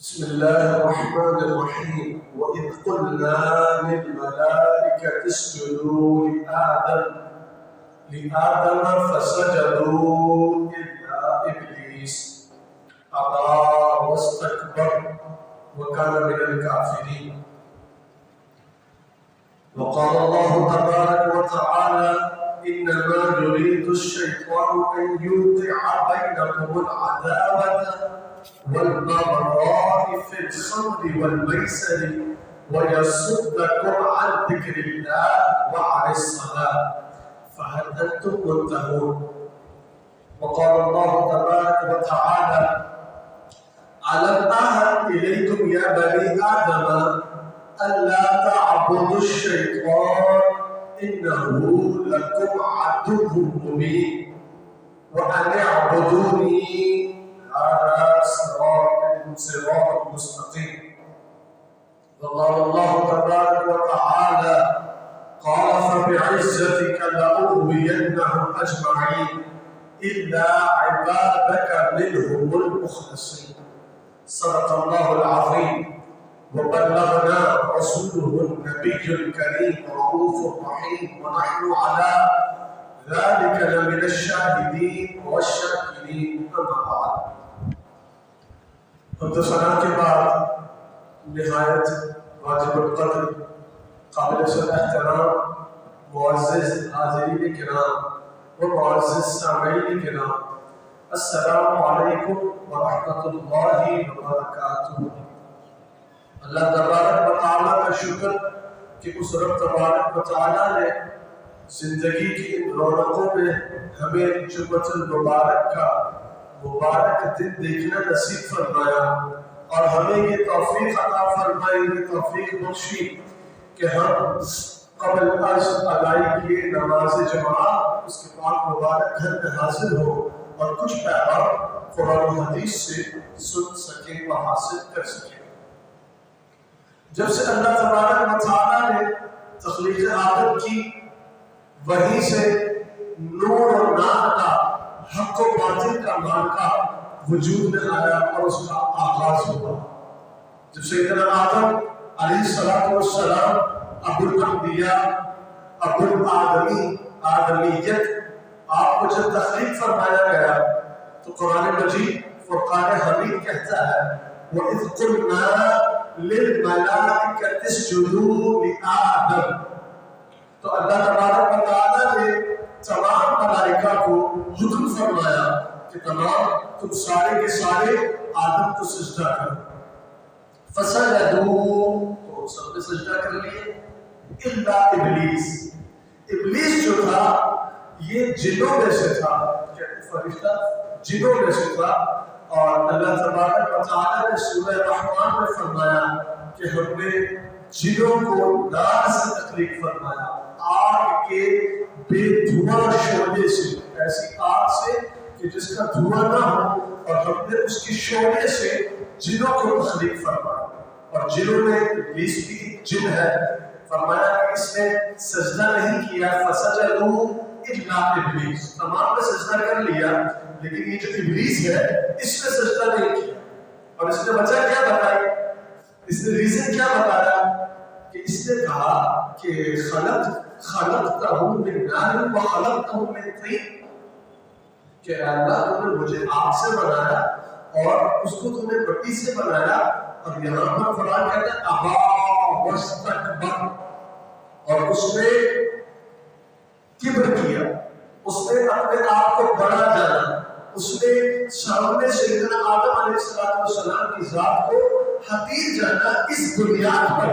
بسم الله الرحمن الرحيم وإذ قلنا للملائكة اسجدوا لآدم فسجدوا إلا إبليس أبى واستكبر وكان من الكافرين. وقال الله تبارك وتعالى إنما يريد الشيطان أن يوقع بينكم العداوة والبغضاء في الخمر والميسر ويصدكم عن ذكر الله وعن الصلاة فهل أنتم منتهون. وقال الله تبارك وتعالى ألم أعهد إليكم يا بني آدم ألا تعبدوا الشيطان إنه لكم عدو مبين وأن اعبدوني هذا صراط مستقيم. وقال الله تبارك وتعالى قال فبعزتك لأغوينهم أجمعين إلا عبادك منهم المخلصين. صدق الله العظيم وبلغنا رسوله النبي الكريم رؤوف رحيم ونحن على ذلك لمن الشاهدين والشاكرين. أما بعد. حمد و ثنا کے بعد نہایت واجب القدر قابل سر احترام معزز حاضرین کرام و معزز سامعین کرام، السلام علیکم ورحمۃ اللہ وبرکاتہ۔ اللہ تبارک و تعالیٰ کا شکر کہ اس رب تبارک و تعالیٰ نے زندگی کی ان رونقوں میں ہمیں جمعۃ المبارک کا مبارک دن دیکھنا نصیب فرمایا اور ہمیں یہ توفیق عطا فرمائی، یہ توفیق بخشی کہ ہم قبل از ادائیگی نماز جماعت اس کے بعد مبارک گھر میں حاضر ہو اور کچھ پیغام قرآن و حدیث سے سن سکیں و حاصل کر سکیں۔ جب سے اللہ تبارک و تعالیٰ نے تخلیق آدم کی، وہیں سے نور اور نار کا، حق و باطل کا مارکا وجود میں آیا اور اس کا آغاز ہوا۔ جب سیدنا آدم علیہ السلام ابو الانبیاء، ابو الآدمی، آدمیت، آپ کو جب تخلیق فرمایا گیا تو قرآن مجید فرقان حمید کہتا ہے وَإِذْ قُلْنَا لِلْمَلَائِكَةِ اسْجُدُوا لِآدَمَ۔ تو اللہ تبارک و تعالیٰ نے تمام ملائکہ کو حکم فرمایا کہ تمام تم سارے کے سارے آدم کو سجدہ کرو۔ فسجدوا، تو سب نے سجدہ کر لیے، الا ابلیس، ابلیس جو تھا یہ جنوں میں سے تھا، فرشتہ جنوں میں سے تھا، اور اللہ تبارک و تعالیٰ نے سورہ رحمان میں فرمایا کہ ہم نے جنوں کو نار سے تخلیق فرمایا، آگ کے بے دھواں شعلے سے، ایسی آگ سے کہ جس کا دھواں نہ ہو، اور ہم نے اس کی شعلے سے جنوں کو تخلیق فرمایا۔ اور جنوں میں ابلیس بھی جن ہے، فرمایا کہ اس نے سجدہ نہیں کیا، فسجدوا الا ابلیس، تمام نے سجدہ کر لیا لیکن یہ جو ابلیس ہے اس نے سجدہ نہیں کیا۔ اور اس نے وجہ کیا بتائی، اس نے ریزن کیا بتایا کہ اس نے کہا کہ خلقتہ من نار وخلقتہ من طین، کہ اللہ تم نے مجھے آگ سے بنایا اور اس کو تم نے مٹی سے بنایا، اور یہاں پر قرآن کہتا ہے ابا واستکبر، اور اس نے کبر کیا، اس نے اپنے آپ کو بڑا جانا، اس نے سامنے سیدنا آدم علیہ السلام کی ذات کو حقیر جانا اس بنیاد پر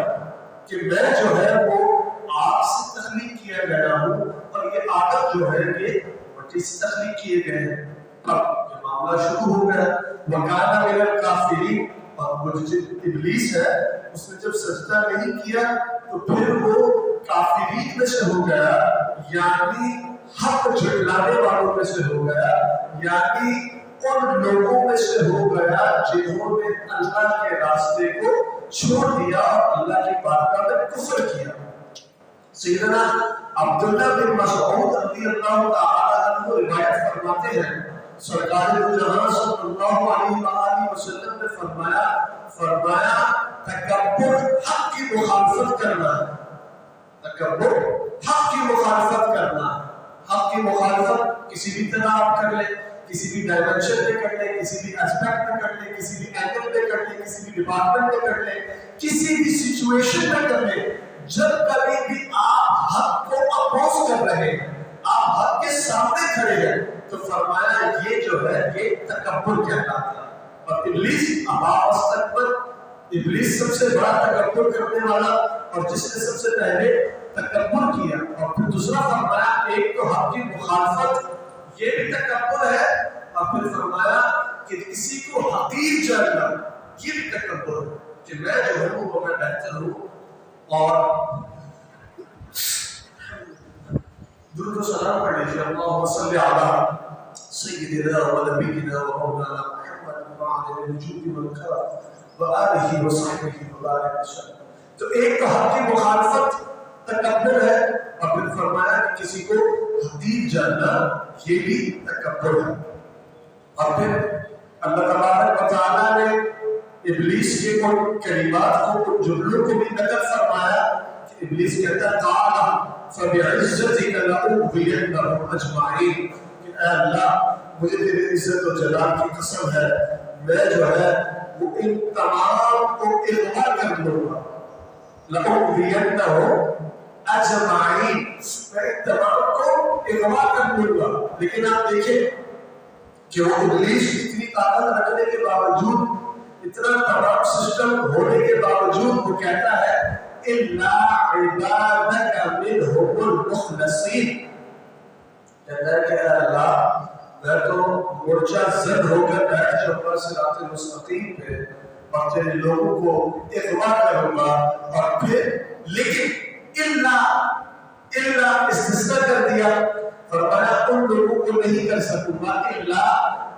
کہ میں جو ہے وہ آگ سے تخلیق کیا گیا ہوں اور یہ آدم جو ہے یہ مٹی سے تخلیق کیے گئے ہیں۔ اب یہ معاملہ شروع ہو گیا، وَكَانَ مِنَ الْكَافِرِينَ، اور وہ جو ابلیس ہے اس نے جب سجدہ نہیں کیا تو پھر وہ کافرین میں سے ہو گیا، یعنی حق جھٹلانے والوں میں سے ہو گیا، یعنی ان لوگوں میں سے ہو گیا جنہوں نے اللہ کے راستے کو چھوڑ دیا اور اللہ کی بارگاہ میں کفر کیا۔ سیدنا عبداللہ بن مسعود رضی اللہ تعالی عنہ روایت فرماتے ہیں سرکار دو جہاں صلی اللہ علیہ وآلہ وسلم نے فرمایا تکبر حق کی مخالفت کرنا ہے. تکبر حق کی مخالفت کرنا ہے. حق کی مخالفت کسی بھی طرح آپ کر لیں, کسی بھی ڈائمنشن میں کر لیں, کسی بھی اسپیکٹ میں کر لیں, کسی بھی اینگل میں کر لیں, کسی بھی ڈپارٹمنٹ میں کر لیں, کسی بھی سچویشن میں کر لیں. جب کبھی بھی آپ حق کو اپوز کر رہے ہیں, آپ حق کے سامنے کھڑے ہیں, تو فرمایا یہ جو ہے یہ تکبر کہلاتا ہے. اور ابلیس ابا واستكبر, ابلیس سب سے بڑا تکبر کرنے والا اور جس نے سب سے پہلے تکبر کیا. اور پھر دوسرا فرمایا ایک تو حق کی مخالفت یہ بھی تکبر ہے, اور پھر فرمایا کہ کسی کو حقیر جاننا یہ بھی تکبر ہے کہ میں جو ہوں وہ میں بہتر ہوں. اور درود و سلام پڑھ لیجیے. اللہم صلی علی سیدنا و نبینا و مولانا محمد وعلی الوجود والکرم وآلہ وصحبہ وبارک وسلم. تو ایک تو حق کی مخالفت تکبر ہے, اور پھر فرمایا کہ کسی کو حقیر جاننا یہ بھی تکبر ہے. اور پھر اللہ تبارک و تعالیٰ نے ابلیس کے کچھ کلمات کو, کچھ جملوں کو بھی نقل فرمایا کہ ابلیس کہتا ہے قال فبعزتک لأغوینہم اجمعین, کہ اے اللہ مجھے تیری عزت و جلال کی قسم ہے میں جو ہے وہ ان تمام کو اغوا کر لوں گا. لأغوینہم اجمعین, میں ان تمام کو اغوا کر لوں گا. لیکن آپ دیکھیں کہ وہ ابلیس اتنی طاقت رکھنے کے باوجود, اتنا تمام سسٹم ہونے کے باوجود وہ کہتا ہے اِلَّا عِبَادَكَ مِنْهُمُ الْمُخْلَصِينَ, کہتا ہے کہ اے اللہ میں تو مورچہ زد ہو کر بیٹھ جاؤں گا صراط مستقیم پہ اور تیرے لوگوں کو اغوا کروں گا. اور پھر لیکن اِلَّا استثناء کر دیا, فرمایا ان لوگوں کو نہیں کر سکوں گا اِلَّا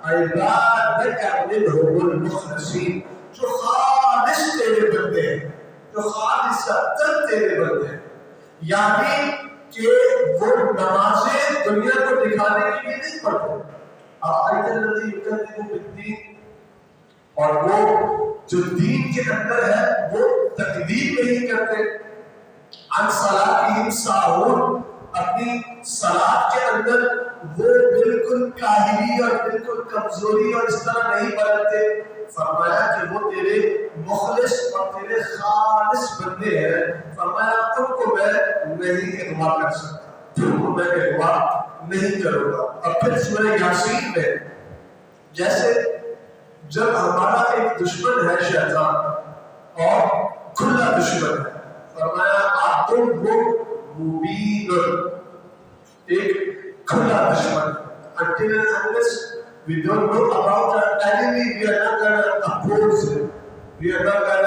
عِبَادَكَ مِنْهُمُ الْمُخْلَصِينَ, جو خالص تیرے بندے ہیں, جو خالصتاً تیرے بندے ہیں. یعنی کہ وہ نمازیں دنیا کو دکھانے کے لیے نہیں پڑھتے. آیت الذی یکذب بالدین, اور وہ جو دین کے اندر ہے وہ تکذیب نہیں کرتے. عن صلاتہم ساہون, اپنی صلات کے اندر وہ بالکل کاہلی اور بالکل کمزوری اور اس طرح نہیں برتتے. فرمایا کہ وہ تیرے مخلص اور تیرے خالص بندے ہیں. فرمایا ان کو میں نہیں اغوا کر سکتا, ان کو میں اغوا نہیں کروں گا. اور پھر سورہ یاسین میں جیسے جب ہمارا ایک دشمن ہے شیطان اور کھلا دشمن ہے, فرمایا عَدُوٌّ مُبِینٌ, ایک کھلا دشمن. Until and unless we don't know about our enemy, we are not going to oppose him. We are not going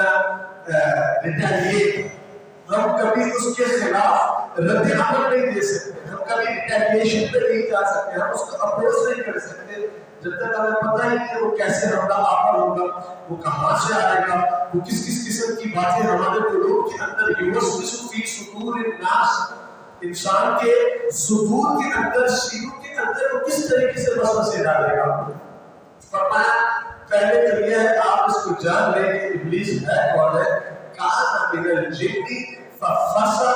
to retaliate. ہم کبھی اس کے خلاف رد عمل نہیں دے سکتے, ہم کبھی ریٹیلیشن پہ نہیں جا سکتے, ہم اس کو اپوز نہیں کر سکتے جب تک ہمیں پتہ ہی نہیں وہ کیسے حملہ آور ہوگا, وہ کہاں سے آئے گا, وہ کس کس قسم کی باتیں ہمارے قلوب کے اندر یوسوس فی صدور الناس, انسان کے صدور کے اندر, سینوں کے اندر وہ کس طریقے سے وسوسے ڈالے گا. فرمایا پہلے تو یہ ہے آپ اس کو جان لیں کہ ابلیس ہے کون ہے. کان من الجن ففسق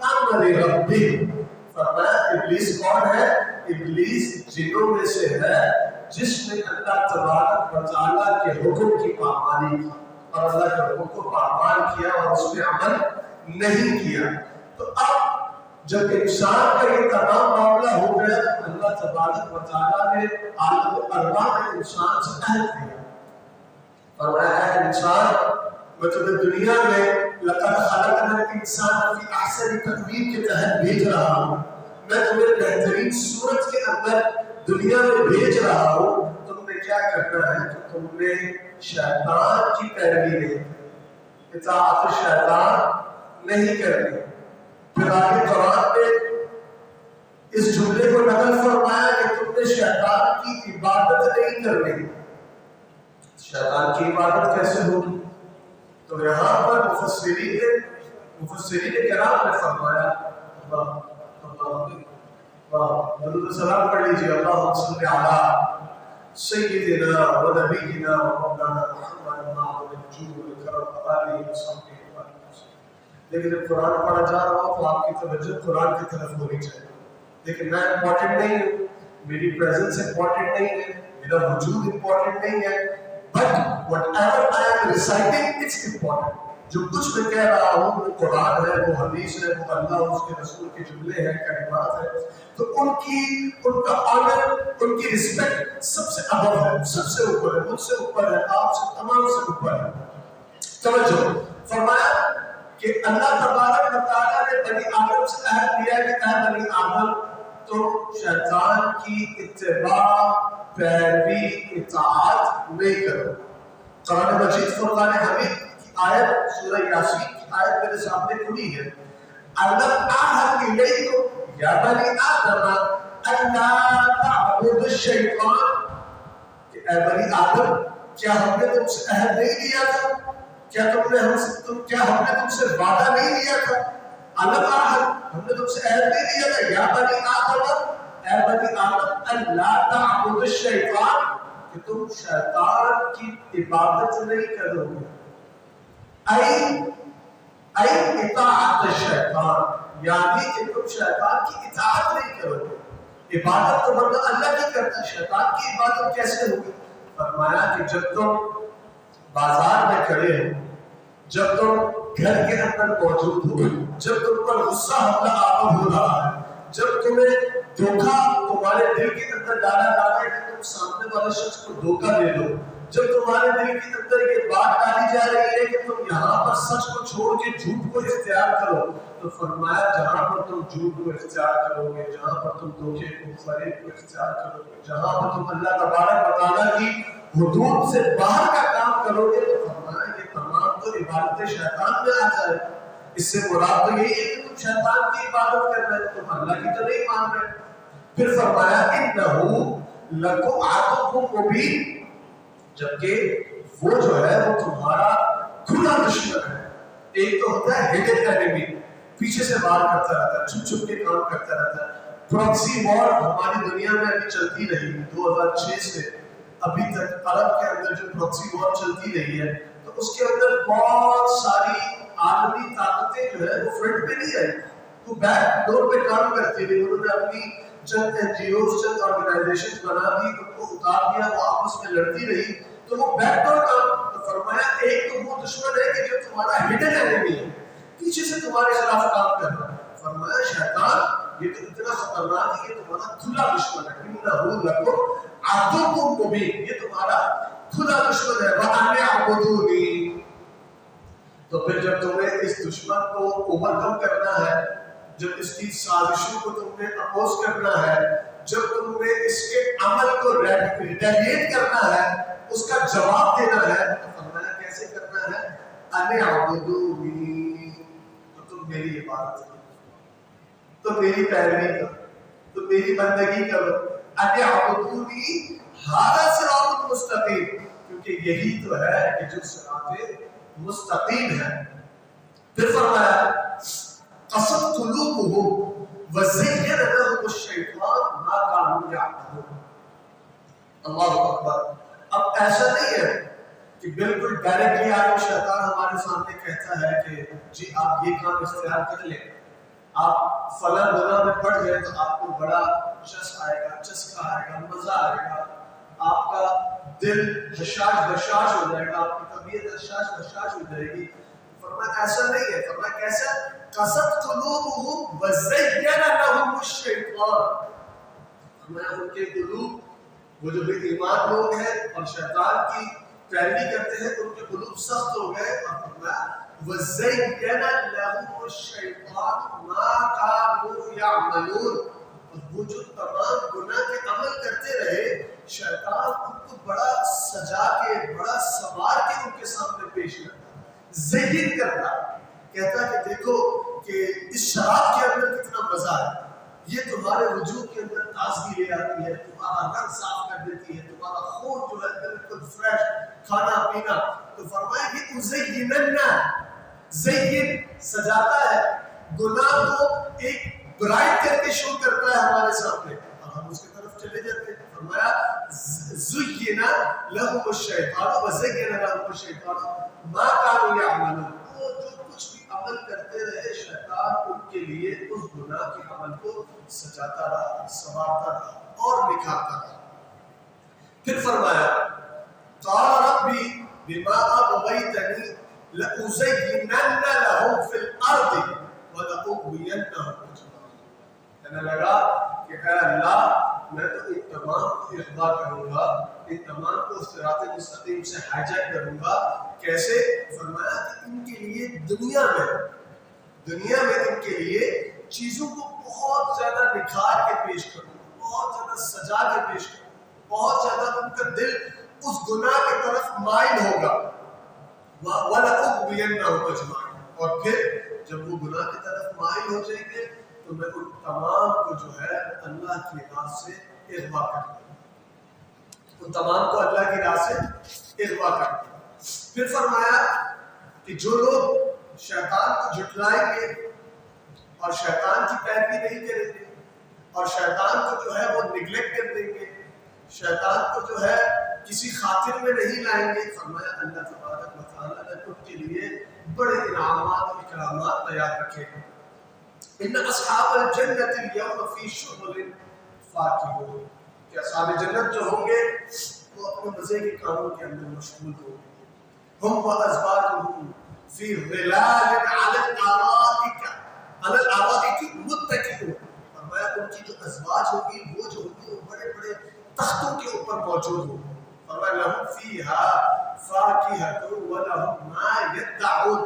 عن امر ربہ, فرمایا ابلیس کون ہے, ابلیس جنوں میں سے ہے جس نے اللہ تبارک و تعالیٰ کے حکم کی پامالی کی اور اللہ کے حکم کو پامال کیا اور اس پہ عمل نہیں کیا. تو اب جب انسان کا یہ تمام معاملہ ہو گیا تو اللہ تبارک و تعالیٰ نے عالم ارواح میں انسان سے عہد کیا, فرمایا ہے انسان میں تمہیں دنیا میں لقد خلقنا الانسان فی احسن تقویم کے تحت بھیج رہا ہوں, میں تمہیں بہترین صورت کے اندر دنیا میں بھیج رہا ہوں. تم نے کیا کرنا ہے کہ تم نے شیطان کی پیروی نہیں, اطاعت شیطان نہیں کرنی. پھر آگے قرآن میں اس جملے کو نقل فرمایا کہ تم نے شیطان کی عبادت نہیں کرنی. شیطان کی عبادت کیسے ہوگی؟ تو یہاں پر مفسرین کرام نے فرمایا, درود و سلام پڑھ لیجیے. اللہم صلی علی سيدنا ونبينا ومولانا محمد معظم الجود والكرم آله وصحبه وسلم. لیکن جب قرآن پڑھا جا رہا ہو تو آپ کی توجہ قرآن کی طرف ہونی چاہیے. لیکن میں امپورٹنٹ نہیں ہوں, میری پریزنس امپورٹنٹ نہیں ہے, میرا وجود امپورٹنٹ نہیں ہے, but whatever I am reciting it's important. جو کچھ میں کہہ رہا ہوں وہ قرآن ہے, وہ حدیث ہے, وہ اللہ اور اس کے رسول کے جملے ہیں, کلمات ہیں, تو ان کا آنر, ان کی رسپیکٹ سب سے ابو ہے, سب سے اوپر ہے, مجھ سے اوپر ہے, آپ سے تمام سے اوپر ہے. توجہ فرمایا کہ اللہ تبارک و تعالیٰ نے بنی آدم سے عہد لیا کہ اے بنی آدم تم شیطان کی اتباع, پیروی, اطاعت نہیں کرو. قرآن مجید فرقان حمید کی آیت سورہ یاسین کی آیت میرے سامنے کھلی ہے. أَلَمْ أَعْهَدْ إِلَيْكُمْ يَا بَنِي آدَمَ أَلَّا تَعْبُدُوا الشَّيْطَانَ, کہ اے بنی آدم کیا ہم نے تم سے عہد نہیں لیا تھا, کیا ہم نے تم سے وعدہ نہیں لیا تھا. أَلَمْ أَعْهَدْ, ہم نے تم سے عہد نہیں لیا تھا, یا بنی آدم, اے بنی آدم, أَلَّا تَعْبُدُوا الشَّيْطَانَ, کہ تم شیطان کی عبادت نہیں کرو گے. اطاعت الشیطان, یعنی کہ تم شیطان کی اطاعت نہیں کرو گے. عبادت تو بندہ اللہ کی کرتا ہے, شیطان کی عبادت کیسے ہوگی؟ فرمایا کہ جب تم بازار میں کھڑے ہو, جب تم گھر کے اندر موجود ہو, جب تم پر غصہ حملہ آور ہو رہا ہے, جب تمہیں دھوکہ تمہارے دل کے اندر ڈالا جا رہا ہے کہ تم سامنے والے شخص کو دھوکہ دے دو, جب تمہارے دل کے اندر یہ بات ڈالی جا رہی ہے کہ تم یہاں پر سچ کو چھوڑ کے جھوٹ کو اختیار کرو, تو فرمایا جہاں پر تم جھوٹ کو اختیار کرو گے, جہاں پر تم دھوکے کو, فریب کو اختیار کرو گے, جہاں پر تم اللہ تبارک و تعالیٰ کی حدود سے باہر کا کام کرو گے, تو فرمایا یہ تمام تو عبادت شیطان میں آ جائے. اس سے مراد تو یہی ہے کہ تم شیطان کی عبادت کر رہے ہو, تم اللہ کی تو نہیں مان رہے. پھر فرمایا انہ لکم عدو مبین, جبکہ وہ جو ہے وہ تمہارا کھلا دشمن ہے. ایک تو ہوتا ہے ہڈن اینیمی, پیچھے سے وار کرتا رہتا ہے, چھپ چھپ کے کام کرتا رہتا ہے. پراکسی وار ہماری دنیا میں ابھی چلتی رہی 2006 سے ابھی تک. عرب کے اندر جو پراکسی وار چلتی رہی ہے, تو اس کے اندر بہت ساری عالمی طاقتیں جو ہے وہ فرنٹ پہ نہیں آئی, وہ بیک ڈور پہ کام کرتی رہی. انہوں نے اپنی چند این جی اوز, چند آرگنائزیشن بنا دی, ان کو اتار دیا, وہ آپس میں لڑتی رہی, تو وہ بیک ڈور کام. تو فرمایا ایک تو وہ دشمن ہے کہ جو تمہارا ہڈن اینیمی ہے, پیچھے سے تمہارے خلاف کام کر رہا ہے. فرمایا شیطان یہ تو اتنا خطرناک ہے, یہ تمہارا کھلا دشمن ہے. انہ لکم عدو مبین, یہ تمہارا کھلا دشمن ہے. وَأَنِ اعْبُدُونِی, تو پھر جب تمہیں اس دشمن کو اوور کم کرنا ہے, جب اس کی سازشوں کو تم نے اپوز کرنا ہے, جب تم نے اس کے عمل کو ریٹیلیٹ کرنا ہے, اس کا جواب دینا ہے, تو فرمایا کیسے کرنا ہے؟ اَنِ اعْبُدُونِی, تو تم میری عبادت کرو, تو میری پیروی کرو, تو میری بندگی کرو. اَنِ اعْبُدُونِی ھَذَا صِرَاطٌ مُسْتَقِیمٌ, کیونکہ یہی تو ہے کہ جو صراط مستقیم ہے. پھر فرمایا قَسَتْ قُلُوبُهُمْ وَزَيَّنَ لَهُمُ الشَّيْطَانُ مَا كَانُوا يَعْمَلُونَ. اللہ اکبر. اب ایسا نہیں ہے کہ بالکل ڈائریکٹلی آ کے شیطان ہمارے سامنے کہتا ہے کہ جی آپ یہ کام اختیار کر لیں, آپ فلاں گناہ میں پڑ گئے تو آپ کو بڑا جس آئے گا, چسکا آئے گا, مزہ آئے گا, آپ کا دل حشاش بشاش ہو جائے گا, آپ کی طبیعت حشاش بشاش ہو جائے گی. فرمایا ایسا نہیں ہے. فرمایا کیسا؟ قَسَتْ قُلُوبُهُمْ وَزَيَّنَ لَهُمُ الشَّيْطَانُ, فرمایا ان کے قلوب, وہ جو بے ایمان لوگ ہیں اور شیطان کی پیروی کرتے ہیں, ان کے قلوب سخت ہو گئے. اور فرمایا وَزَيَّنَ لَهُمُ الشَّيْطَانُ مَا كَانُوا يَعْمَلُونَ, اور وہ جو تمام گناہ کے عمل کرتے رہے, شیطان ان کو بڑا سجا کے, بڑا سوار کے ان کے سامنے پیش کرتا, ذہن کرتا, کہتا کہ دیکھو کہ اس شراب کے اندر کتنا مزہ ہے, یہ تمہارے وجود کے اندر تازگی لے آتی ہے, تمہارا رنگ صاف کر دیتی ہے, تمہارا خون جو ہے بالکل فریش, کھانا پینا. تو فرمایا کہ اُزَيِّنَنَّ, زین سجاتا ہے, گناہ کو ایک برائٹ کر کے شو کرتا ہے ہمارے سامنے, اور ہم اس کی طرف چلے جاتے ہیں. فرمایا زُيِّنَ لَهُمُ الشَّيْطَانُ وَزَيَّنَ لَهُمُ الشَّيْطَانُ مَا كَانُوا يَعْمَلُونَ. وہ جو کچھ بھی عمل کرتے رہے شیطان ان کے لیے اس گناہ کے عمل کو سجاتا رہا، سنوارتا رہا اور نکھارتا رہا. پھر فرمایا قال ربی بما اغویتنی لأزینن لهم فی الارض ولأغوینہم اجمعین. کہنے لگا کہ اے اللہ میں تو ان تمام کو اغوا کروں گا، ان تمام کو صراط مستقیم سے ہائی جیک کروں گا. کیسے؟ فرمایا کہ ان کے لیے دنیا میں ان کے لیے چیزوں کو بہت زیادہ نکھار کے پیش کروں گا، بہت زیادہ سجا کے پیش کروں گا، بہت زیادہ ان کا دل اس گناہ کی طرف مائل ہوگا. وَلَأُغْوِيَنَّهُمْ أَجْمَعِينَ. اور پھر جب وہ گناہ کی طرف مائل ہو جائیں گے تو میں ان تمام کو جو ہے اللہ کی راہ سے اغوا کر دوں گا، ان تمام کو اللہ کی راہ سے اغوا کر دوں گا. پھر فرمایا کہ جو لوگ شیطان کو جھٹلائیں گے اور شیطان کی پیروی نہیں کریں گے اور شیطان کو جو ہے وہ نگلیکٹ کر دیں گے، شیطان کو جو ہے کسی خاطر میں نہیں لائیں گے، فرمایا اللہ تبارک و تعالیٰ نے ان کے لیے بڑے انعامات اور اکرامات تیار رکھے ہیں. ان اصحاب الجنت اليوم فی شغل فاکہون. کہ اصحاب جنت جو ہوں گے وہ اپنے مزے کے کاموں کے اندر مشغول ہوں گے. ہم وازواجہم فی ظلال علی الارائک متکئون. فرمایا ان کی جو ازواج ہوگی وہ جو ہوگی وہ بڑے بڑے تختوں کے اوپر موجود ہوں. فرمایا لہم فیہا فاکہۃ ولہم ما یدعون.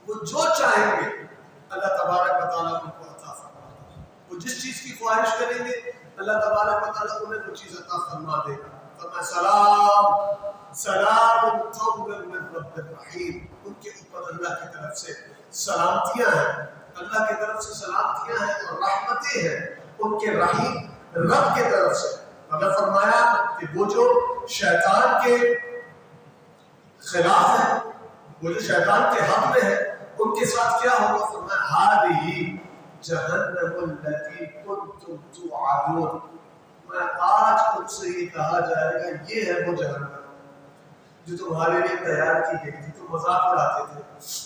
وہ جو چاہیں گے اللہ تبارک و تعالیٰ ان کو عطا فرمائے. وہ جس چیز کی خواہش کریں گے اللہ تبارک و تعالیٰ انہیں وہ چیز عطا فرما دے گا. فرمایا سلام قولا من رب الرحیم. ان کے اوپر اللہ کی طرف سے سلامتیاں ہیں، اللہ کی طرف سے سلامتیاں ہیں اور رحمتیں ہیں ان کے رحیم رب کی طرف سے. مگر فرمایا کہ وہ جو شیطان کے خلاف ہیں، وہ جو شیطان کے حق میں ہیں، ان کے ساتھ کیا ہوگا؟ فرمایا ہذہ جہنم التی کنتم توعدون. میں آج ان سے یہ کہا جائے گا یہ ہے وہ جہنم جو تمہارے لیے تیار کی گئی تھی. تم مذاق اڑاتے تھے،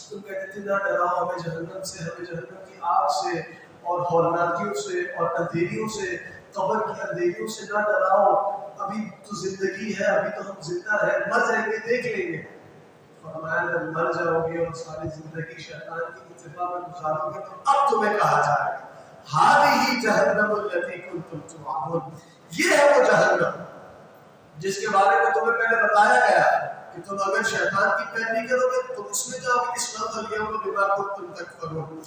تم کہتے تھے نہ ڈراؤ ہمیں جہنم سے، ہمیں جہنم کی آگ سے اور ہولناکیوں سے اور اندھیریوں سے، قبر کی اندھیریوں سے نہ ڈراؤ. ابھی تو زندگی ہے، ابھی تو ہم زندہ ہیں، مر جائیں گے دیکھ لیں گے. فرمایا جب مر جاؤ گے اور ساری زندگی شیطان کی اتباع میں گزارو گے تو اب تمہیں کہا جائے گا ہذہ جہنم التی کنتم توعدون. یہ ہے وہ جہنم جس کے بارے میں تمہیں پہلے بتایا گیا کہ تم اگر شیطان کی پیروی کرو گے تو اس میں جاؤ گے. اسلام الیوم بما کنتم تکفرون.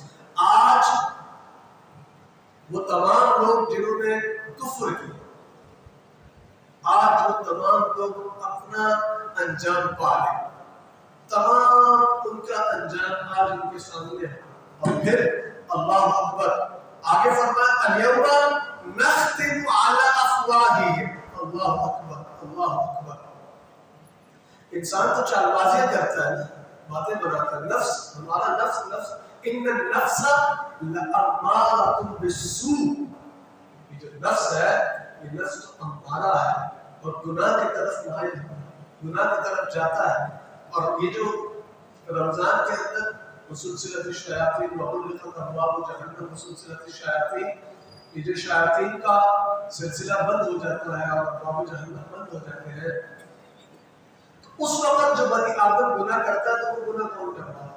آج وہ تمام لوگ جنہوں نے کفر کیا، آج وہ تمام لوگ اپنا انجام پا لیں. تمام ان کا انجام آج ان کے سامنے ہے. اور پھر اللہ اکبر آگے فرمایا الیوم نختم علی افواہہم. اللہ اکبر اللہ اکبر. انسان تو چال بازیاں کرتا ہے، باتیں بناتا ہے. نفس ہمارا نفس ان النفس لامارۃ بالسوء. یہ جو نفس ہے یہ نفس تو امارہ ہے اور گناہ کی طرف مائل ہے، گناہ کی طرف جاتا ہے. اور یہ جو رمضان کے اندر مسلسلۃ الشیاطین وغلقت ابواب جہنم مسلسلۃ الشیاطین، یہ جو شیاطین کا سلسلہ بند ہو جاتا ہے اور ابواب جہنم بند ہو جاتے ہیں، تو اس وقت جو بنی آدم گناہ کرتا ہے تو وہ گناہ کون کر رہا ہے؟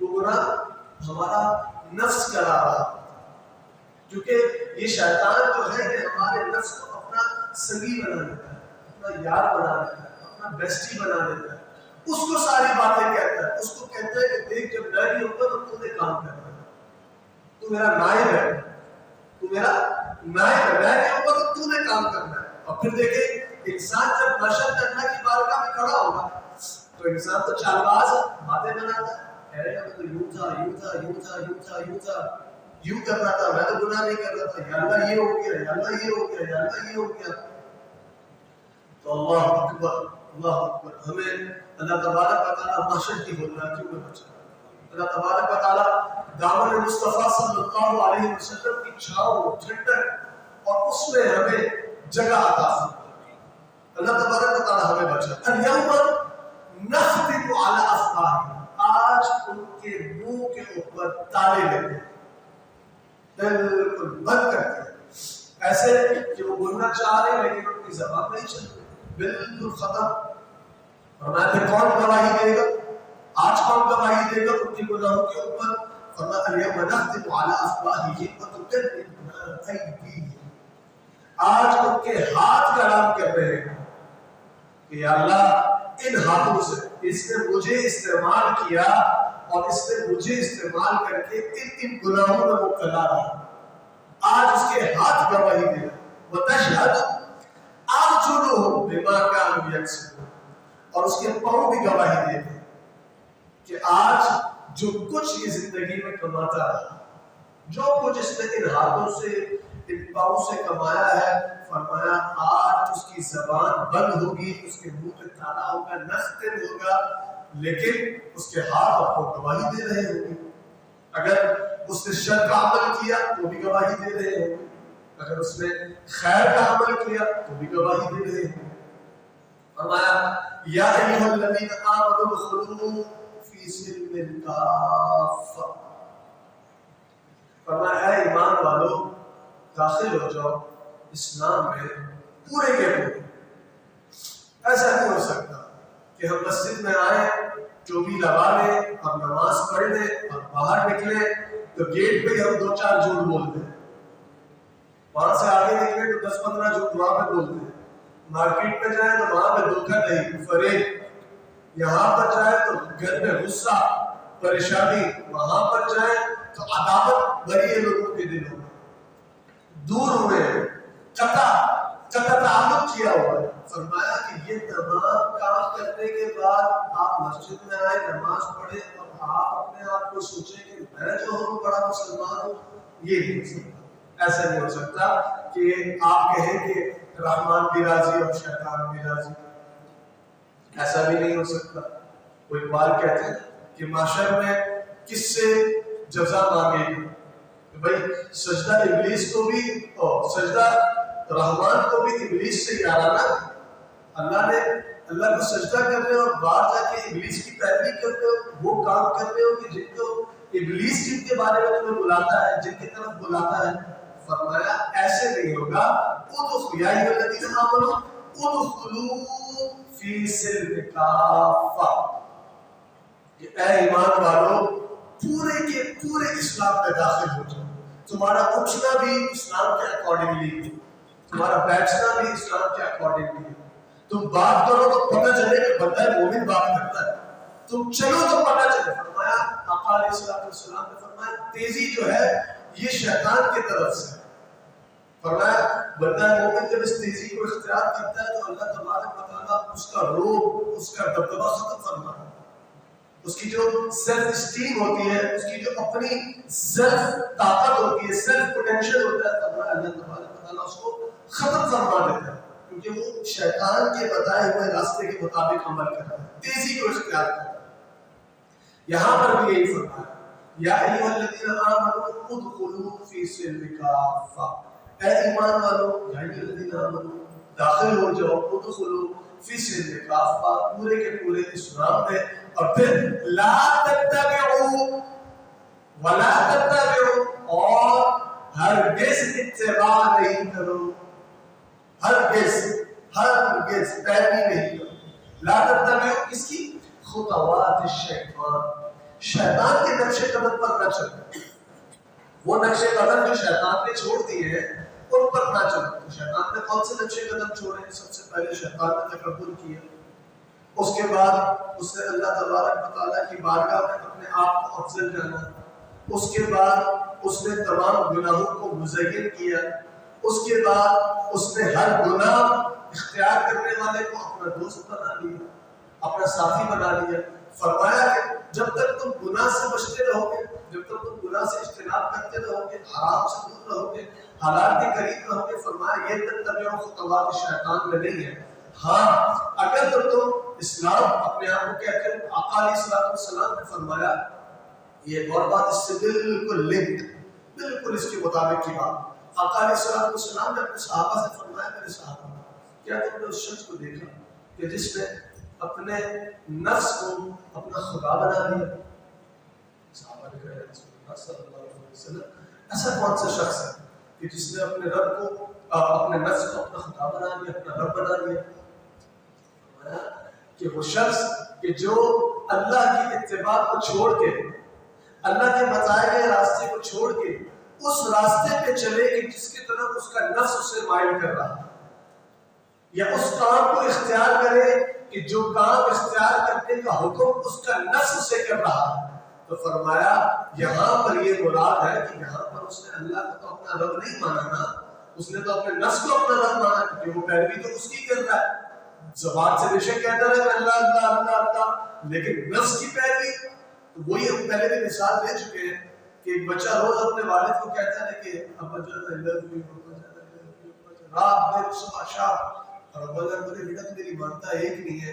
وہ گناہ ہمارا نفس کرا رہا ہے. کیونکہ یہ شیطان جو ہے یہ ہمارے نفس کو اپنا سنگی بنا دیتا ہے، اپنا یار بنا دیتا ہے، اپنا بیسٹی بنا دیتا ہے. اس کو ساری باتیں کہتا ہے، اس کو کہتا ہے کہ دیکھ جب میں نہیں ہوگا تو تم نے کام کرنا ہے، تو میرا نائب ہے، تو میرا نائب ہے، میں نہیں ہوگا تو تو نے کام کرنا ہے. اور پھر دیکھیں انسان جب محشر میں اللہ کی بارگاہ میں کھڑا ہوگا تو انسان تو چال باز باتیں بناتا ہے. ارے میں تو یوں تھا یوں تھا یوں تھا یوں تھا یوں تھا یوں کرنا تھا، میں تو گناہ نہیں کر رہا تھا، یا اللہ یہ ہو گیا، یا اللہ یہ ہو گیا، یا اللہ یہ ہو گیا. تو اللہ اکبر اللہ اکبر. ہمیں اللہ تبارک و تعالیٰ محشر کی ہولناکیوں میں بچائے. اللہ تبارک و تعالیٰ دامن مصطفیٰ صلی اللہ علیہ وسلم کی چھاؤں ٹھنڈک اور اس میں ہمیں جگہ عطا فرمائے. اللہ تبارک و تعالیٰ ہمیں بچائے. الیوم نختم علی افواہہم، آج ان کے منہ کے اوپر تالے لگے، بالکل بند کر کے، ایسے کہ وہ بولنا چاہ رہے ہیں لیکن ان کی زبان نہیں چل رہی، بالکل ختم. فرمایا پھر کون گواہی دے گا؟ آج کون گواہی دے گا ان کے گناہوں کے اوپر؟ فرمایا الیوم نختم علی افواہہم وتکلمنا ایدیہم، آج ان کے ہاتھ کلام کر رہے ہیں کہ یا اللہ ان ہاتھوں سے اس نے مجھے استعمال کیا اور اس نے مجھے استعمال کر کے ان گناہوں میں مبتلا رہا. آج اس کے ہاتھ گواہی دے رہے. وتشہد ارجلہم بما کانوا یکسبون، اور اس کے پاؤں بھی گواہی دے رہے کہ آج جو کچھ یہ زندگی میں کماتا رہا، جو کچھ اس نے ان ہاتھوں سے ان پاؤں سے کمایا ہے، فرمایا آج اس کی زبان بند ہوگی، اس کے منہ پہ تالا ہوگا، نختم ہوگا، لیکن اس کے ہاتھ آپ کو گواہی دے رہے ہوں گے. اگر اس نے شر کا عمل کیا تو بھی گواہی دے رہے ہوں گے، اگر اس نے خیر کا عمل کیا تو بھی گواہی دے رہے ہوں گے. فرمایا یا ایھا الذین آمنوا ادخلوا فی سلم کافہ، فرمایا اے ایمان والو داخل ہو جاؤ اسلام میں پورے کے پورے. ایسا نہیں ہو سکتا کہ ہم مسجد میں آئیں، ٹوپی لگا لیں اور نماز پڑھ لیں اور باہر نکلیں تو گیٹ پہ ہی ہم 2-4 جھوٹ بول دیں، وہاں سے آگے نکلیں تو 10-15 جھوٹ وہاں پہ بول دیں، مارکیٹ میں جائیں تو وہاں پہ دھوکہ نہیں، فریب، یہاں پر جائیں تو گھر میں غصہ پریشانی، وہاں پر جائیں تو عداوت بھری ہے لوگوں کے دلوں میں، دور ہوئے، قطع تعلق کیا ہوا ہے. فرمایا کہ یہ تمام کام کرنے کے بعد آپ مسجد میں آئے، نماز پڑھیں اور آپ اپنے آپ کو سوچیں کہ میں جو ہوں بڑا مسلمان ہوں، یہ نہیں ہو سکتا. ایسا نہیں ہو سکتا کہ آپ کہیں کہ رحمان بھی راضی اور شیطان بھی راضی، ایسا بھی نہیں ہو سکتا. وہ اقبال کہتے ہیں کہ معاشر میں کس سے جزا مانگے گی؟ بھائی سجدہ ابلیس کو بھی اور سجدہ رحمان کو بھی ابلیس سے یارانہ. اللہ کو سجدہ کر رہے ہو اور باہر جا کے ابلیس کی پیروی کر رہے ہو، وہ کام کر رہے ہو کہ جن کو ابلیس جن کے بارے میں تمہیں بلاتا ہے، جن کی طرف بلاتا ہے. فرمایا ایسے نہیں ہوگا. ادخلوا یا ایھا الذین آمنوا ادخلوا فی سلم کافہ، اے ایمان والو پورے کے پورے اسلام میں داخل ہو جاؤ. تمہارا اٹھنا بھی اسلام کے اکارڈنگلی، تمہارا بیٹھنا بھی اسلام کے اکارڈنگلی. تم بات کرو تو پتہ چلے کہ بندہ مومن بات کرتا ہے، تم چلو تو پتہ چلے. فرمایا آقا علیہ السلام نے فرمایا تیزی جو ہے یہ شیطان کی طرف سے. فرمایا بندہ مومن جب اس تیزی کو اختیار کرتا ہے تو اللہ تبارک و تعالیٰ اس کا روب، اس کا دبدبہ ختم فرماتا ہے. اس کی جو سیلف اسٹیم ہوتی ہے، اس کی جو اپنی سیلف طاقت ہوتی ہے، سیلف پوٹینشیل ہوتا ہے، اللہ تبارک و تعالیٰ اس کو ختم فرما دیتا ہے، کیونکہ وہ شیطان کے بتائے ہوئے راستے کے مطابق عمل کرتا ہے، تیزی کو اختیار کرتا ہے. یہاں پر بھی یہی فرمایا یا ایھا الذین آمنوا ادخلوا فی السلم کافہ، اے ایمان والو یا ایھا الذین آمنوا داخل ہو جاؤ، ادخلوا فی السلم کافہ پورے کے پورے اسلام میں. اور پھر لا تتبعوا ولا تتبعوا، اور ہرگز اتباع نہیں کرو، ہرگز پیروی نہیں کرو. لا تتبعوا کس کی؟ خطوات الشیطان، شیطان کے نقش قدم پر نہ چلو. وہ نقش قدم جو شیطان نے چھوڑ دیے ہیں ان پر نہ چلو. شیطان نے کون سے نقش قدم چھوڑے؟ سب سے پہلے شیطان نے تکبر کیا، اس کے بعد اس نے اللہ تبارک و تعالیٰ کی بارگاہ میں اپنے آپ کو افضل جانا، اس کے بعد اس نے تمام گناہوں کو مزین کیا، اس کے بعد اس نے ہر گناہ اختیار کرنے والے کو اپنا دوست بنا لیا، اپنا ساتھی بنا لیا. فرمایا کہ جب تک تم گناہ سے بچتے رہو گے، جب تک تم گناہ سے اجتناب کرتے رہو گے، حرام سے دور رہو گے، حلال کے قریب رہو گے، فرمایا یہ تتبعوا خطوات شیطان میں نہیں ہے. ہاں اگر تم اسلام اپنے آپ کو کہتے ہو، آقا علیہ السلام نے فرمایا یہ ایک اور بات اس سے بالکل لنک، بالکل اس کے مطابق کی بات. آقا علیہ الصلوۃ والسلام نے اپنے صحابہ سے فرمایا میرے صحابہ کیا تم نے اس شخص کو دیکھا کہ جس نے اپنے نفس کو اپنا خدا بنا لیا؟ صحابہ نے کہا رسول اللہ صلی اللہ علیہ وسلم ایسا کون سا شخص ہے کہ جس نے اپنے رب کو اپنے نفس کو اپنا خدا بنا لیا، اپنا رب بنا لیا؟ کہ وہ شخص کہ جو اللہ کی اتباع کو چھوڑ کے، اللہ کے بتائے گئے راستے کو چھوڑ کے اس راستے پہ چلے کہ جس کی طرف اس کا نفس اسے مائل کر رہا ہے، یا اس کام کو اختیار کرے کہ جو کام اختیار کرنے کا حکم اس کا نفس اسے کر رہا ہے۔ تو فرمایا یہاں پر یہ مراد ہے کہ یہاں پر اس نے اللہ کو تو اپنا رب نہیں مانا نا، اس نے تو اپنے نفس کو اپنا رب مانا، کیونکہ وہ پیروی تو اس کی کر رہا ہے۔ زبان سے بے شک کہتا ہے کہ اللہ اللہ اللہ اللہ، لیکن نفس کی پیروی تو وہی ہم پہلے بھی مثال دے چکے ہیں کہ ایک بچہ روز اپنے والد کو کہتا ہے کہ ابا جان I love you، ابا جان I love you، رات دن صبح شام، اور ابا جان بولے بیٹا تو میری مانتا ایک نہیں ہے،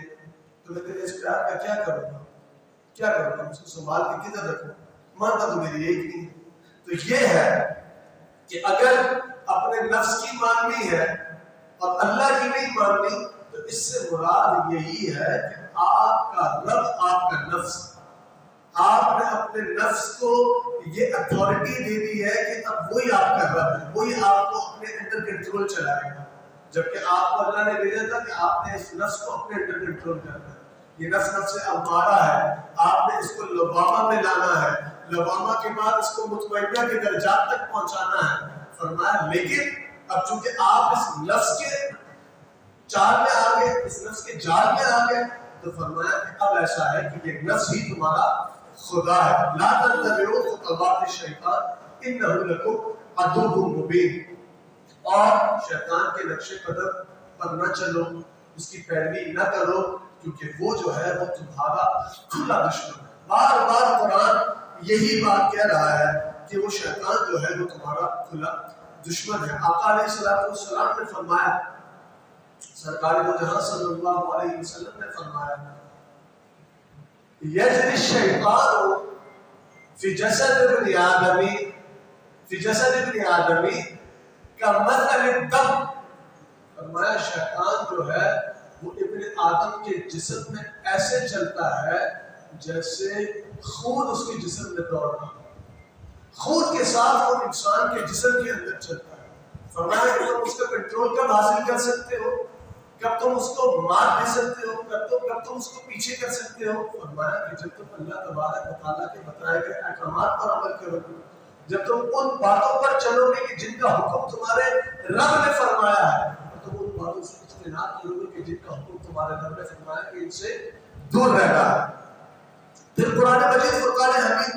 تو میں تیرے اس پیار کا کیا کروں گا، کیا کروں گا، اس کو سنبھال کے کدھر رکھوں، مانتا تو میری ایک نہیں ہے۔ تو یہ ہے کہ اگر اپنے نفس کی ماننی ہے اور اللہ کی نہیں ماننی تو اس سے مراد یہی ہے کہ آپ کا رب آپ کا نفس، آپ نے اپنے نفس کو یہ اتھارٹی دے دی ہے کہ اب وہی آپ کا رب ہے، وہی آپ کو اپنے انڈر کنٹرول چلائے گا، جبکہ آپ کو اللہ نے بھیجا تھا کہ آپ نے اس نفس کو اپنے انڈر کنٹرول کرنا ہے۔ یہ نفس امارہ ہے، آپ نے اس کو لوامہ میں لانا ہے، لوامہ کے بعد اس کو مطمئنہ کے درجات تک پہنچانا ہے۔ فرمایا لیکن اب چونکہ آپ اس نفس کے چال میں آ گئے، اس نفس کے جال میں آ گئے، تو فرمایا کہ اب ایسا ہے کہ یہ نفس ہی تمہارا خدا ہے۔ لا تتبعوا خطوات الشیطان انہ لکم عدو مبین، اور شیطان کے نقش قدم پر نہ چلو، اس کی پیروی نہ کرو، کیونکہ وہ جو ہے وہ تمہارا کھلا دشمن ہے۔ بار بار قرآن یہی بات کہہ رہا ہے کہ وہ شیطان جو ہے وہ تمہارا کھلا دشمن ہے۔ آقا علیہ الصلوۃ والسلام نے فرمایا، سرکار دو جہاں صلی اللہ علیہ وسلم نے فرمایا یجری الشیطان فی جسد ابن آدمی، فی جسد ابن آدمی کمثل الدم، فرمایا شیطان جو ہے وہ ابن آدم کے جسم میں ایسے چلتا ہے جیسے خون اس کے جسم میں دوڑ رہا ہے، خون کے ساتھ وہ انسان کے جسم کے اندر چلتا ہے۔ فرمایا کہ تم اس کا کنٹرول کب حاصل کر سکتے ہو، کب تم اس کو مار دے سکتے ہو، کب تم اس کو پیچھے کر سکتے ہو؟ فرمایا کہ جب تم اللہ تبارک و تعالیٰ کے بتائے گئے احکامات پر عمل کرو گے، جب تم ان باتوں پر چلو گے کہ جن کا حکم تمہارے رب نے فرمایا ہے، تو تم ان باتوں سے اجتناب کرو گے کہ جن کا حکم تمہارے رب نے فرمایا کہ ان سے دور رہنا ہے۔ پھر قرآن مجید فرقان حمید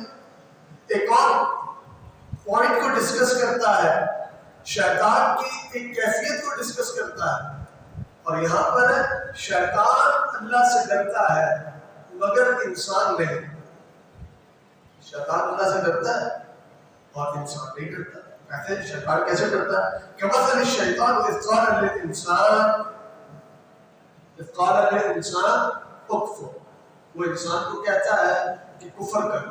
ایک اور پوائنٹ کو ڈسکس کرتا ہے، شیطان کی ایک کیفیت کو ڈسکس کرتا ہے، اور یہاں پر شیطان اللہ سے ڈرتا ہے مگر انسان نہیں۔ شیطان اللہ سے ڈرتا ہے اور انسان نہیں ڈرتا۔ کہتے ہیں شیطان کیسے ڈرتا ہے؟ کہ مثلا الشیطان اذ قال للانسان اکفر، وہ انسان کو کہتا ہے کہ کفر کر،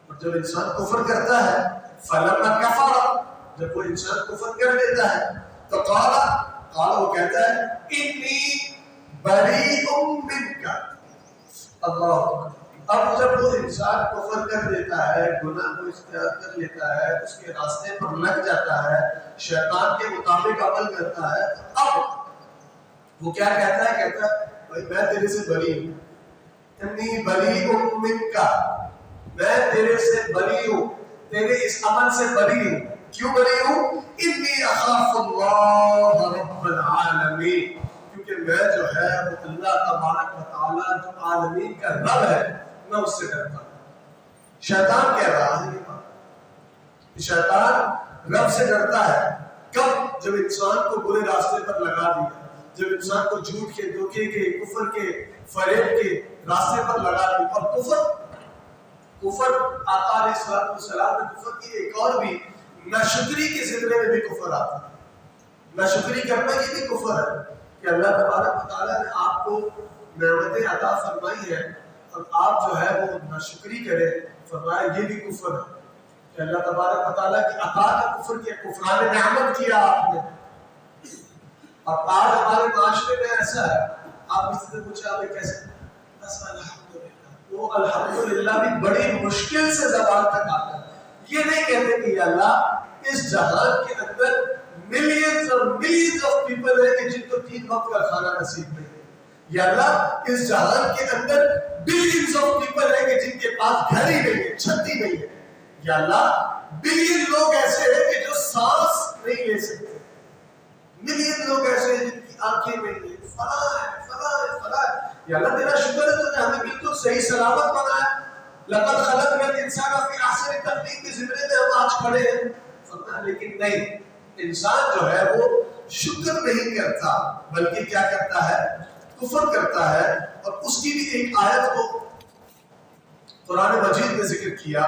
اور جب انسان کفر کرتا ہے فلما کفر، جب وہ انسان کفر کر دیتا ہے تو قال وہ کہتا ہے انی بریء منک، اللہ۔ اب جب وہ انسان کفر کر دیتا ہے، گناہ کو اختیار کر لیتا ہے، اس کے راستے پر لگ جاتا ہے، شیطان کے مطابق عمل کرتا ہے، اب وہ کیا کہتا ہے؟ کہتا ہے بھائی میں تیرے سے بری ہوں، انی بریء منک، میں تیرے سے بری ہوں، تیرے اس عمل سے بری ہوں۔ کیوں بری ہوں؟ انی اخاف اللہ رب العالمین، کیونکہ میں جو ہے وہ اللہ تبارک و تعالیٰ جو عالمین کا رب ہے میں اس سے ڈرتا ہوں۔ شیطان کہہ رہا ہے یہ بات، شیطان رب سے ڈرتا ہے کب؟ جب انسان کو برے راستے پر لگا دیا، جب انسان کو جھوٹ کے، دھوکے کے، کفر کے، فریب کے راستے پر لگا دیا۔ اور کفر آقا علیہ الصلوۃ والسلام نے کفر کی ایک اور بھی، ناشکری کے ذمے میں بھی کفر آتا ہے۔ ناشکری کرنا یہ بھی کفر ہے کہ اللہ تبارک و تعالیٰ نے آپ کو نعمتیں عطا فرمائی ہیں اور آپ جو ہے وہ ناشکری کریں، فرمایا یہ بھی کفر ہے۔ کہ اللہ تبارک و تعالیٰ کی عطا کا کفر کیا، کفران نعمت کیا آپ نے. اور آج ہمارے معاشرے میں ایسا ہے، آپ کسی سے پوچھا آپ کیسے، بس الحمدللہ. وہ الحمدللہ بھی بڑی مشکل سے زبان تک آتا ہے. یہ نہیں کہتے کہ یا اللہ اس جہان کے اندر ملینز اور ملینز آف پیپل ہیں کہ جن کو 3 وقت کا کھانا نصیب نہیں ہے. یا اللہ اس جہان کے اندر بلینز آف پیپل ہیں کہ جن کے پاس گھر ہی نہیں ہے، چھت ہی نہیں ہے. یا اللہ بلین لوگ ایسے ہیں کہ جو سانس نہیں لے سکتے. ملین لوگ ایسے ہیں جن کی آنکھیں نہیں ہیں. فلاں ہے فلاں ہے فلاں ہے. یا اللہ تیرا شکر ہے تو نے ہمیں بالکل صحیح سلامت بنایا. لقد خلقنا الانسان فی احسن تقویم کے زمرے میں ہم آج کھڑے ہیں. فرمایا لیکن نہیں، انسان جو ہے وہ شکر نہیں کرتا بلکہ کیا کرتا ہے، کفر کرتا ہے. اور اس کی بھی ایک آیت کو قرآن مجید میں ذکر کیا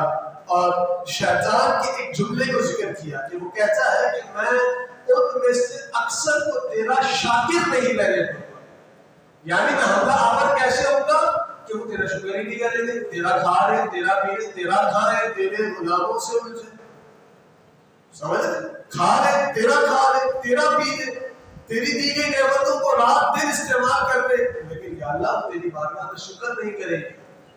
اور شیطان کے ایک جملے کو ذکر کیا کہ وہ کہتا ہے کہ میں ان میں سے اکثر کو تیرا شاکر نہیں رہنے دوں گا. یعنی میں حملہ آور کیسے ہوگا کہ وہ تیرا شکر ہی نہیں کریں گے. تیرا کھا رہے، تیرا پی رہے، تیرا کھا رہے، تیرے غلاموں سے الجھے. سمجھ کھا رہے، تیرا کھا رہے، تیرا پی رہے، تیری دی گئی نعمتوں کو رات دن استعمال کر رہے، لیکن یا اللہ تیری بارگاہ میں شکر نہیں کریں گے،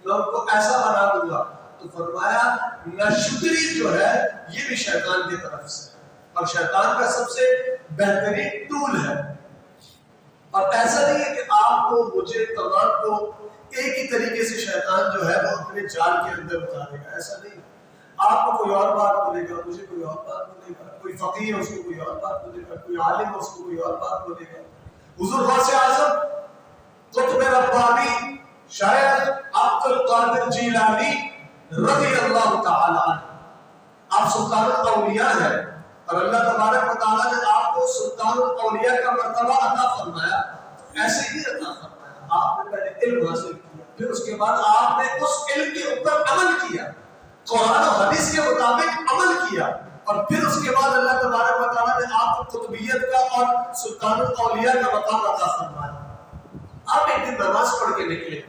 میں ان کو ایسا بنا دوں گا. تو فرمایا ناشکری جو ہے یہ بھی شیطان کی طرف سے ہے اور شیطان کا سب سے بہترین ٹول ہے. اور ایسا نہیں ہے کہ آپ کو مجھے تمام کو ایک ہی طریقے سے شیطان جو ہے وہ اپنے جال کے اندر اتارے گا. ایسا نہیں. آپ کو کوئی اور بات بولے گا، مجھے کوئی اور بات بولے گا، کوئی فقیر ہے اس کو کوئی اور بات بولے گا، کوئی عالم ہے اس کو کوئی اور بات بولے گا. حضور غوث اعظم قطب ربانی شاید عبد القادر جیلانی رضی اللہ تعالی عنہ، آپ سلطان الاولیاء ہیں اور اللہ تبارک و تعالیٰ نے آپ کو سلطان الاولیاء کا مرتبہ عطا فرمایا. ایسے ہی عطا فرمایا. آپ نے پہلے علم حاصل کیا، پھر اس کے بعد آپ نے اس علم کے اوپر عمل کیا، قرآن و حدیث کے مطابق عمل کیا، اور پھر اس کے بعد اللہ تبارک و تعالیٰ نے آپ کو قطبیت کا اور سلطان الاولیاء کا مقام عطا فرمایا. آپ ایک دن نماز پڑھ کے نکلے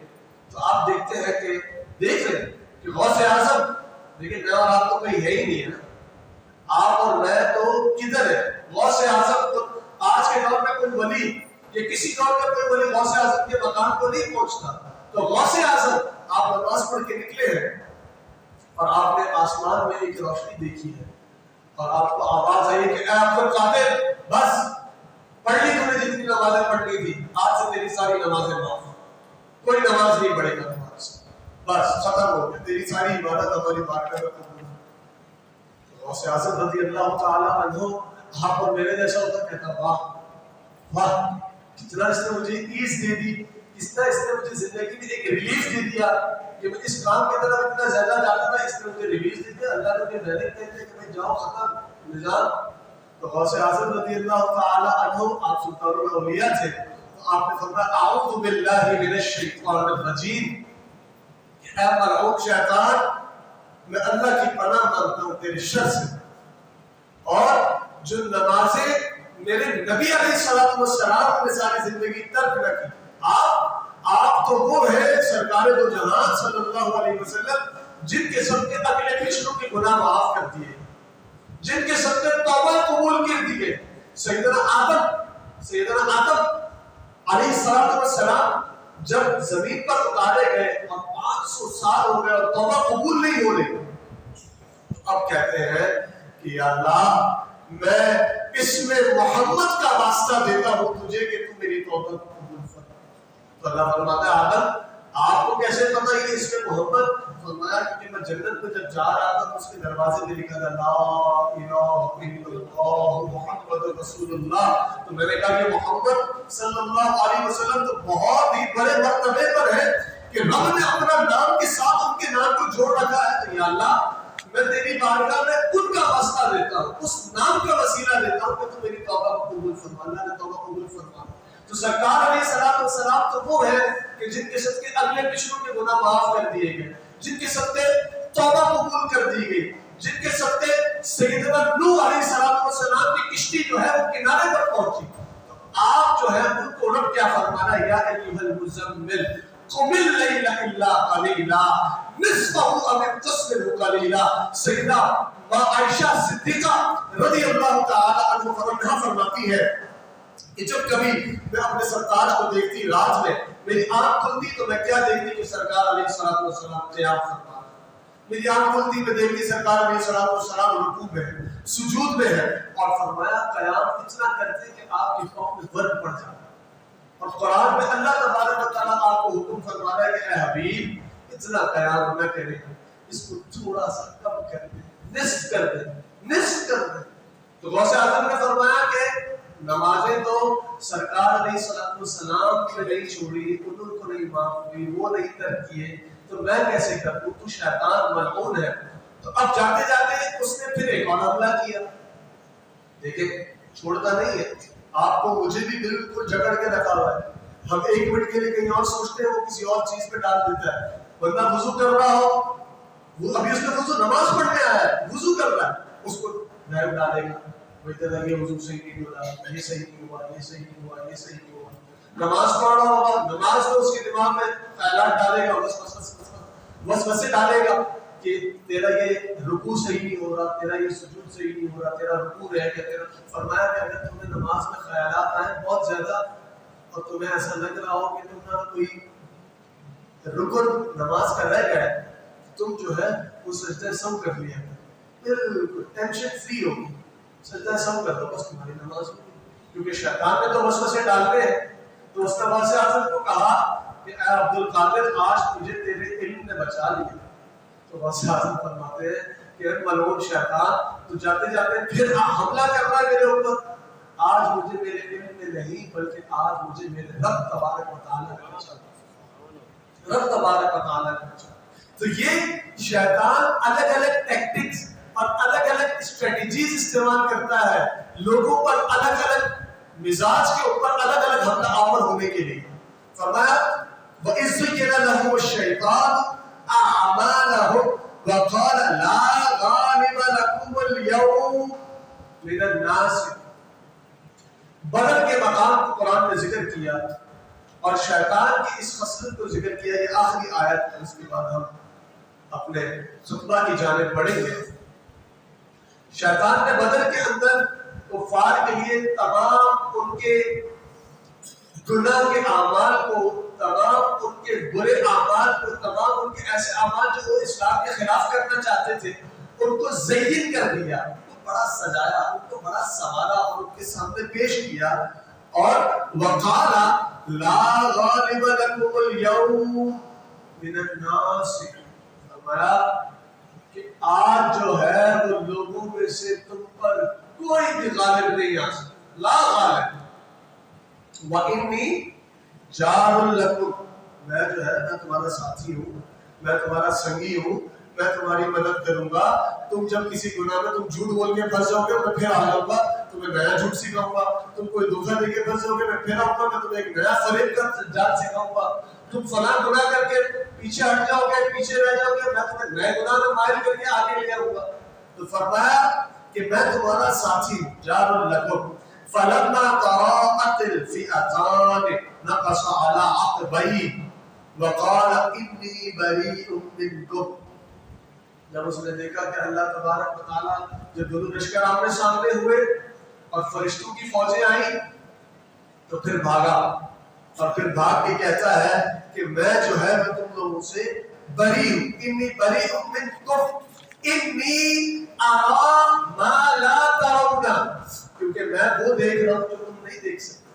تو آپ دیکھتے ہیں کہ دیکھ رہے کہ غوث اعظم، لیکن میں اور آپ تو کوئی ہے ہی نہیں ہے نا. آپ اور میں تو کدھر ہے؟ غوث اعظم تو آج کے دور میں کوئی ولی یا کسی دور میں کوئی ولی غوث اعظم کے مقام کو نہیں پہنچتا. تو غوث اعظم آپ نماز پڑھ کے نکلے ہیں اور آپ نے آسمان میں ایک روشنی دیکھی ہے اور آپ کو آواز آئی کہ اے عبد القادر بس پڑھ لی تم نے جتنی نمازیں پڑھنی تھی، آج سے تیری ساری نمازیں معاف، کوئی نماز نہیں پڑھے گا تمہارے سے، بس ختم ہو گیا، تیری ساری عبادت ہماری بارگاہ میں قبول. غوث اعظم رضی اللہ تعالی عنہ آپ اور میرے جیسا ہوتا کہتا واہ واہ کتنا اس نے مجھے ایز دے دی، کتنا اس نے مجھے زندگی میں ایک ریلیف دے دیا کہ میں اس کام کی طرف اتنا زیادہ جاتا تھا، اس نے مجھے ریلیف دے دیا. اللہ نے مجھے ڈائریکٹ کہتے کہ میں جاؤ ختم نجات. تو غوث اعظم رضی اللہ تعالی عنہ آپ سلطان الاولیاء تھے. تو آپ نے فرمایا اعوذ باللہ من الشیطان الرجیم، اے ملعون شیطان میں اللہ کی پناہ مانگتا ہوں تیرے شر سے. اور جو نمازیں میرے نبی علیہ الصلوۃ والسلام نے ساری زندگی ترک نہ کی، آپ تو وہ ہے سرکار دو جہان صلی اللہ علیہ وسلم جن کے سب کے اگلے پچھلوں کے گناہ معاف کر دیے، جن کے سب کے توبہ قبول کر دی گئی. سیدنا آدم علیہ السلام جب زمین پر اتارے گئے اور 500 سال ہو گئے اور توبہ قبول نہیں ہو رہی، اب کہتے ہیں کہ یا اللہ میں اس میں محمد کا واسطہ دیتا ہوں تجھے کہ تو میری توبہ قبول فرما. تو اللہ فرماتا ہے آدم آپ کو کیسے پتہ یہ اس میں محمد؟ فرمایا کہ میں جنت میں جب جا رہا تھا اس کے دروازے پہ لکھا تھا لا الہ الا اللہ محمد رسول اللہ. تو میں نے کہا کہ محمد صلی اللہ علیہ وسلم تو بہت ہی بڑے مرتبے پر ہے کہ رب نے اپنا نام کے ساتھ ان کے نام کو جوڑ رکھا ہے. تو یا اللہ میں تیری بارگاہ میں ان کا واسطہ دیتا ہوں، اس نام کا وسیلہ دیتا ہوں کہ تو میری توبہ کو قبول فرما. اللہ نے توبہ قبول فرما. تو سرکار علیہ السلام تو وہ ہے کہ جن کے صدقے اگلے پچھلوں کے گناہ معاف کر دیے گئے، جن کے صدقے توبہ قبول کر دی گئی، جن کے صدقے سیدنا نوح علیہ السلام کی کشتی جو ہے وہ کنارے پر پہنچی. تو آپ جو ہے ان کو رب کیا فرمانا ہے؟ یا ایھا المزمل قم اللیل الا قلیلا نصفه أو انقصه قليلا. سیدہ ماں عائشہ صدیقہ رضی اللہ تعالی عنہ فرماتی ہے کہ جب کبھی میں اپنے سرکار کو دیکھتی رات میں، میری آنکھ کھلتی تو میں کیا دیکھتی کہ سرکار علیہ الصلوۃ والسلام قیام فرما رہے ہیں۔ میری آنکھ کھلتی میں دیکھتی سرکار علیہ الصلوۃ والسلام رکوع میں ہے، سجود میں ہے، اور فرمایا قیام اتنا کرتے کہ آپ کی پاؤں میں ورد پڑ جاتا۔ اور قرآن میں اللہ تبارک و تعالیٰ آپ کو حکم فرما رہا ہے کہ اے حبیب اتنا قیام نہ کریں، اس کو تھوڑا سا کم کر دیں، نصف کر دیں، نصف کر دیں۔ تو غوث اعظم نے فرمایا کہ نمازیں تو سرکار علیہ السلام نے نہیں چھوڑی، انہوں کو نہیں معاف ہوئی، وہ نہیں ترک کیے، تو میں کیسے کر دوں؟ تو شیطان ملعون ہے۔ تو اب جاتے جاتے اس نے پھر ایک اور حملہ کیا۔ دیکھیں چھوڑتا نہیں ہے، آپ کو مجھے بھی بالکل جکڑ کے رکھا ہوا ہے۔ ہم ایک منٹ کے لیے کہیں اور سوچتے ہیں، وہ کسی اور چیز پہ ڈال دیتا ہے۔ بندہ وضو کر رہا ہو، وہ ابھی اس نے وضو نماز پڑھنے آیا ہے، وضو کر رہا ہے، اس کو نیب ڈالے گا، یہ وضو صحیح نہیں ہو رہا، یہ صحیح نہیں ہوا، یہ صحیح نہیں ہوا، یہ صحیح نہیں ہوا۔ نماز پڑھ رہا ہوگا، نماز میں اس کے دماغ میں خیالات ڈالے گا، وسوسے ڈالے گا کہ تیرا یہ رکوع صحیح نہیں ہو رہا، تیرا یہ سجود صحیح نہیں ہو رہا، تیرا رکوع رہ گیا، تیرا۔ فرمایا کہ اگر تمہیں نماز میں خیالات آئے بہت زیادہ اور تمہیں ایسا لگ رہا ہو کہ تمہارا کوئی رکن نماز کا رہ گیا ہے، تم جو ہے وہ سجدہ سہو کر لیا، بالکل ٹینشن فری ہوگی، سجدہ سہو کر دو، بس تمہاری نماز ہوگی۔ کیونکہ شیطان نے تو وسوسے ڈالتے ہیں۔ تو اس نے غوث اعظم کو کہا کہ اے عبد القادر آج تجھے تیرے علم نے بچا لیا۔ تو غوث اعظم فرماتے ہیں کہ ملعون شیطان تو جاتے جاتے پھر حملہ کر رہا ہے میرے اوپر۔ آج مجھے میرے علم میں نہیں بلکہ آج مجھے میرے رب تبارک و تعالیٰ نے بچا، رب تبارک و تعالیٰ نے بچا۔ تو یہ شیطان الگ الگ ٹیکٹکس اور الگ الگ اسٹریٹجیز استعمال کرتا ہے لوگوں پر الگ الگ مزاج کے اوپر الگ الگ حملہ آور ہونے کے لیے۔ فرمایا وَإِذْ زُيِّنَ لَهُمُ الشَّيْطَانُ أَعْمَالَهُمْ وَقَالَ لَا غَالِبَ لَكُمُ الْيَوْمَ مِنَ النَّاسِ۔ بدر کے مقام کو قرآن نے ذکر کیا اور شیطان کی اس خصلت کو ذکر کیا۔ یہ آخری آیت ہے، اس کے بعد ہم اپنے خطبہ کی جانب بڑھیں گے۔ شیطان نے بدر کے اندر کفار کے لیے تمام ان کے گناہ کے اعمال کو، تمام ان کے برے اعمال کو، تمام ان کے ایسے اعمال جو وہ اسلام کے خلاف کرنا چاہتے تھے، ان کو زین کر دیا، ان کو بڑا سجایا، ان کو بڑا سنوارا اور ان کے سامنے پیش کیا۔ اور وَقَالَ لَا غَالِبَ لَكُمُ الْيَوْمَ مِنَ النَّاسِ، فرمایا کہ آج جو ہے وہ لوگوں میں سے تم پر کوئی بھی غالب نہیں آ سکتا، لا غالب۔ وَإِنِّي جَارٌ لَكُمْ، میں جو ہے میں تمہارا ساتھی ہوں، میں تمہارا سنگی ہوں، میں تمہاری مدد کروں گا۔ تم جب کسی گناہ میں تم جھوٹ بول کے پھنس جاؤ گے میں پھر آ جاؤں گا، تمہیں نیا جھوٹ سکھاؤں گا۔ تم کوئی دھوکہ دے کے پھنس جاؤ گے میں پھر آؤں گا، میں تمہیں ایک نیا فریب کا جال سکھاؤں گا۔ تم فلاں گناہ کر کے پیچھے ہٹ جاؤ گے، پیچھے رہ جاؤ گے، میں تمہیں نئے گناہ میں مائل کر کے آگے لے آؤں گا۔ تو فرمایا کہ میں تمہارا ساتھی ہوں، جار لکم۔ فلما تراءت الفئتان نقص على عقبيه وقال انی بریء منکم۔ جب اس نے دیکھا کہ اللہ تبارک و تعالیٰ جب دونوں لشکر آمنے سامنے ہوئے اور فرشتوں کی فوجیں آئیں تو پھر بھاگا، اور پھر بھاگ کے کہتا ہے کہ میں جو ہے میں تم لوگوں سے بری ہوں، انی بریء منکم انی ارا ما لا ترون، کیونکہ میں وہ دیکھ رہا ہوں جو تم نہیں دیکھ سکتے،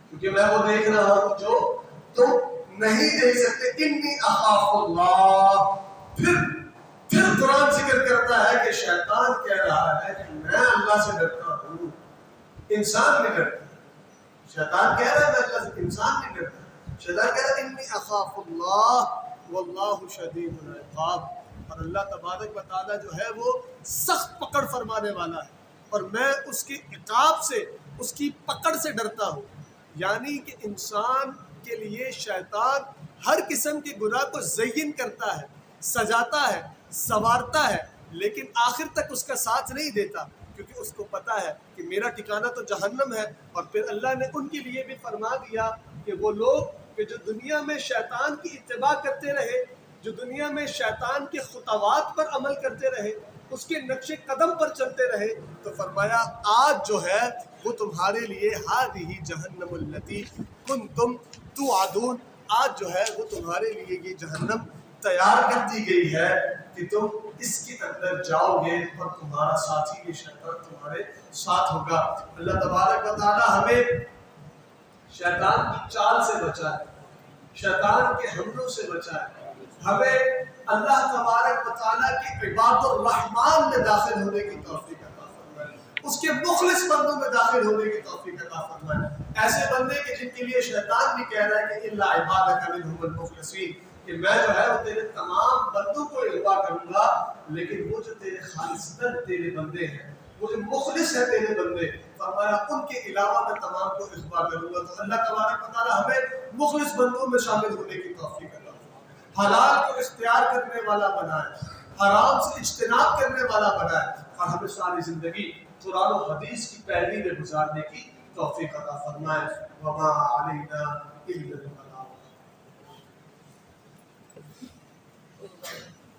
کیونکہ میں وہ دیکھ رہا ہوں جو تم نہیں دیکھ سکتے۔ انی اخاف اللہ۔ پھر قرآن ذکر کرتا ہے کہ شیطان کہہ رہا ہے کہ میں اللہ سے ڈرتا ہوں، انسان نہیں ڈرتا۔ شیطان کہہ رہا ہے میں اللہ سے، انسان نہیں ڈرتا۔ شیطان کہہ رہا ہے انی اخاف اللہ واللہ شدید العقاب، اور اللہ تبارک و تعالیٰ جو ہے وہ سخت پکڑ فرمانے والا ہے، اور میں اس کے عقاب سے، اس کی پکڑ سے ڈرتا ہوں۔ یعنی کہ انسان کے لیے شیطان ہر قسم کے گناہ کو زین کرتا ہے، سجاتا ہے، سنوارتا ہے، لیکن آخر تک اس کا ساتھ نہیں دیتا، کیونکہ اس کو پتا ہے کہ میرا ٹھکانہ تو جہنم ہے۔ اور پھر اللہ نے ان کے لیے بھی فرما دیا کہ وہ لوگ کہ جو دنیا میں شیطان کی اتباع کرتے رہے، جو دنیا میں شیطان کے خطوات پر عمل کرتے رہے، اس کے نقش قدم پر چلتے رہے، تو فرمایا آج جو ہے وہ تمہارے لیے ہذہ جہنم التی کنتم توعدون، آج جو ہے وہ تمہارے لیے یہ جہنم تیار کر دی گئی ہے کہ تم اس کے اندر جاؤ گے اور تمہارا ساتھی یہ شیطان تمہارے ساتھ ہوگا۔ اللہ تبارک و تعالی ہمیں شیطان کی چال سے بچائے، شیطان کے حملوں سے بچائے، ہمیں اللہ تبارک و تعالیٰ کے عباد الرحمن میں داخل ہونے کی توفیق عطا فرمائے، اس کے مخلص بندوں میں داخل ہونے کی توفیق عطا فرمائے، ایسے بندے کہ جن کے لیے شیطان بھی کہہ رہا ہے کہ الا عبادک منہم المخلصین، کہ میں جو ہے وہ تیرے تمام بندوں کو اغوا کروں گا، لیکن وہ جو تیرے خالصتاً تیرے بندے ہیں، وہ جو مخلص ہے تیرے بندے، فرمایا ان کے علاوہ میں تمام کو اغوا کروں گا۔ تو اللہ تبارک و تعالیٰ ہمیں مخلص بندوں میں شامل ہونے کی توفیق عطا فرمائے، حلال کو اختیار کرنے والا بنائے، حرام سے اجتناب کرنے والا بنائے، اور ہمیں ساری زندگی قرآن و حدیث کی پیروی میں گزارنے کی توفیق عطا فرمائے۔ وما علینا الا البلاغ۔